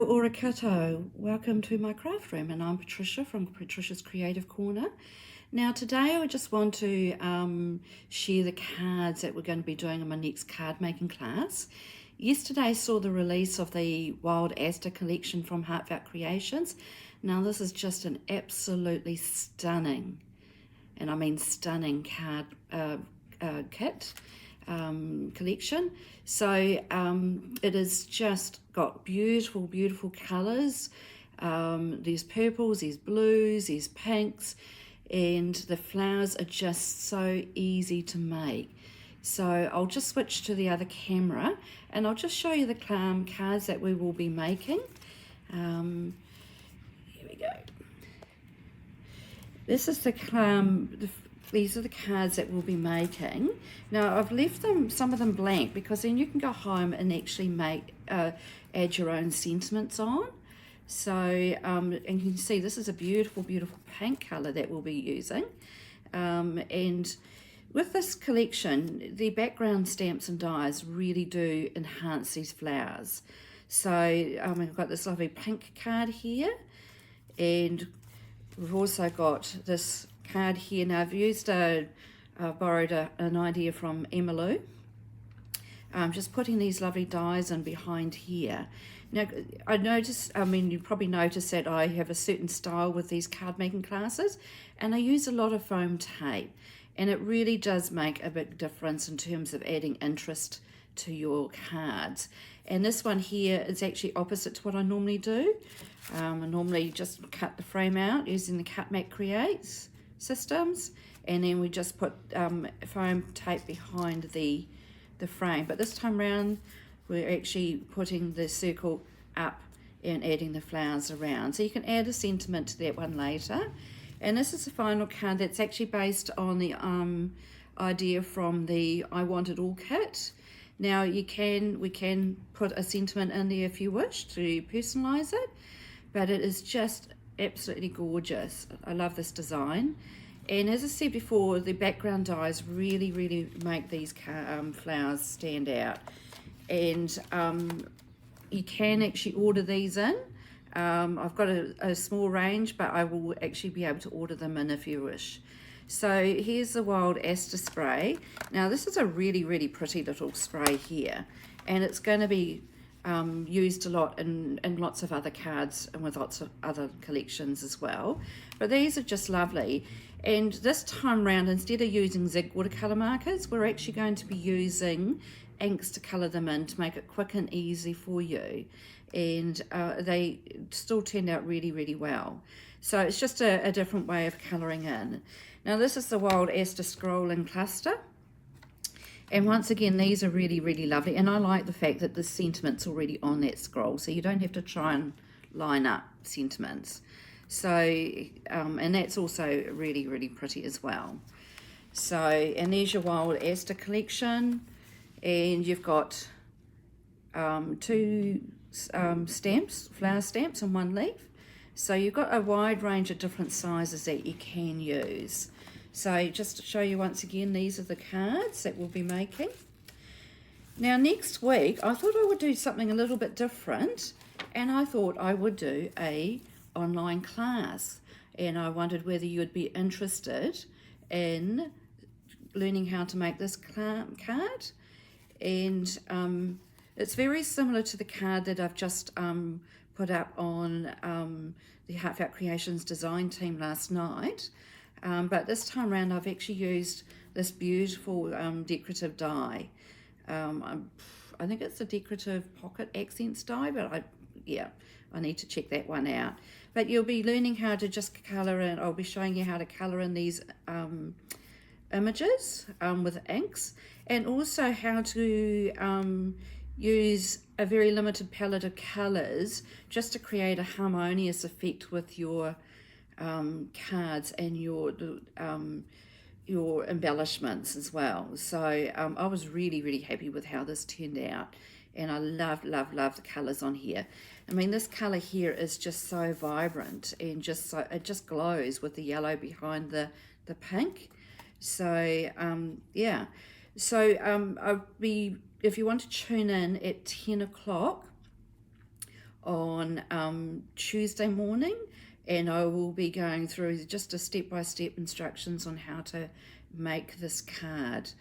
ora kato, welcome to my craft room, and I'm Patricia from Patricia's Creative Corner. Now today I just want to share the cards that we're going to be doing in my next card making class. Yesterday saw the release of the Wild Aster collection from Heartfelt Creations. Now this is just an absolutely stunning, and I mean stunning card kit. Collection. So it has just got beautiful colors. There's purples, there's blues, there's pinks, and the flowers are just so easy to make. So I'll just switch to the other camera and I'll just show you the cards that we will be making. Here we go. This is these are the cards that we'll be making. Now I've left some of them blank because then you can go home and actually add your own sentiments on. So and you can see this is a beautiful pink color that we'll be using. And with this collection, the background stamps and dies really do enhance these flowers. So we've got this lovely pink card here, and we've also got this card here. Now I've borrowed an idea from Emmylou. Just putting these lovely dies in behind here. Now you probably noticed that I have a certain style with these card making classes, and I use a lot of foam tape, and it really does make a big difference in terms of adding interest to your cards. And this one here is actually opposite to what I normally do. I normally just cut the frame out using the Cardmaking Creates systems, and then we just put foam tape behind the frame. But this time around we're actually putting the circle up and adding the flowers around. So you can add a sentiment to that one later. And this is the final card that's actually based on the idea from the I Want It All kit. Now we can put a sentiment in there if you wish to personalize it, but it is just absolutely gorgeous. I love this design, and as I said before, the background dies really make these flowers stand out. And you can actually order these in. I've got a small range, but I will actually be able to order them in if you wish. So here's the Wild Aster spray. Now this is a really pretty little spray here, and it's going to be used a lot in lots of other cards and with lots of other collections as well. But these are just lovely. And this time round, instead of using zig watercolor markers, we're actually going to be using inks to color them in to make it quick and easy for you. And they still turned out really well. So it's just a different way of coloring in. Now this is the Wild Aster scrolling cluster. And once again, these are really lovely, and I like the fact that the sentiment's already on that scroll, so you don't have to try and line up sentiments. So and that's also really pretty as well. So, and there's your Wild Aster collection, and you've got two stamps, flower stamps on one leaf. So you've got a wide range of different sizes that you can use. So just to show you once again, these are the cards that we'll be making. Now next week, I thought I would do something a little bit different, and I thought I would do a online class. And I wondered whether you would be interested in learning how to make this card. And it's very similar to the card that I've just put up on the Heartfelt Creations design team last night. But this time around I've actually used this beautiful decorative die. I think it's a decorative pocket accents die, but I need to check that one out. But you'll be learning how to just colour in. I'll be showing you how to colour in these images with inks, and also how to use a very limited palette of colours just to create a harmonious effect with your cards and your embellishments as well. So I was really happy with how this turned out, and I love the colors on here. I mean, this color here is just so vibrant, and it just glows with the yellow behind the pink. So yeah, so if you want to tune in at 10 o'clock on Tuesday morning, and I will be going through just a step-by-step instructions on how to make this card.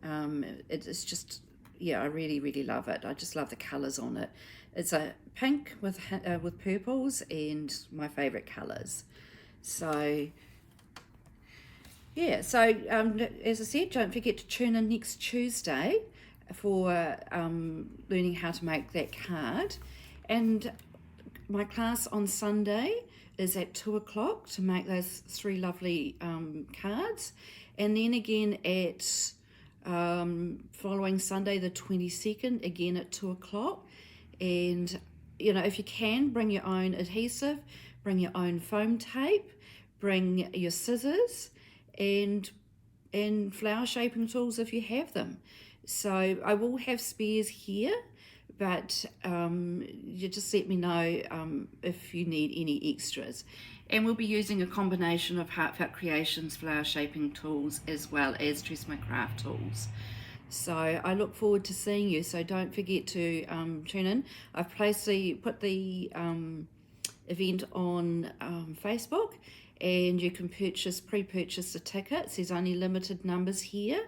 It's just, yeah, I really love it. I just love the colours on it. It's a pink with purples and my favourite colours. So yeah, so as I said, don't forget to tune in next Tuesday for learning how to make that card. And my class on Sunday is at 2 o'clock to make those 3 lovely cards. And then again at following Sunday, the 22nd, again at 2 o'clock. And, you know, if you can, bring your own adhesive, bring your own foam tape, bring your scissors, and flower shaping tools if you have them. So I will have spares here, but you just let me know if you need any extras. And we'll be using a combination of Heartfelt Creations flower shaping tools as well as Dress My Craft tools. So I look forward to seeing you, so don't forget to tune in. I've put the event on Facebook, and you can pre-purchase the tickets. There's only limited numbers here,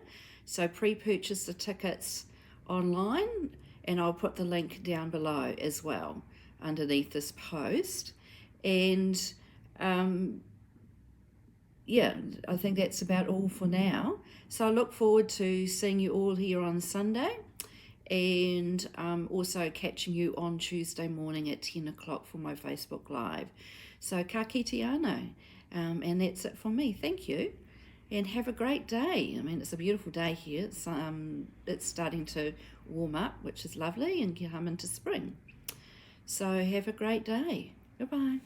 so pre-purchase the tickets online, and I'll put the link down below as well underneath this post. And yeah, I think that's about all for now. So I look forward to seeing you all here on Sunday, and also catching you on Tuesday morning at 10 o'clock for my Facebook Live. So ka kite anō, and that's it from me. Thank you, and have a great day. I mean, it's a beautiful day here. It's starting to warm up, which is lovely, and come into spring. So have a great day. Goodbye.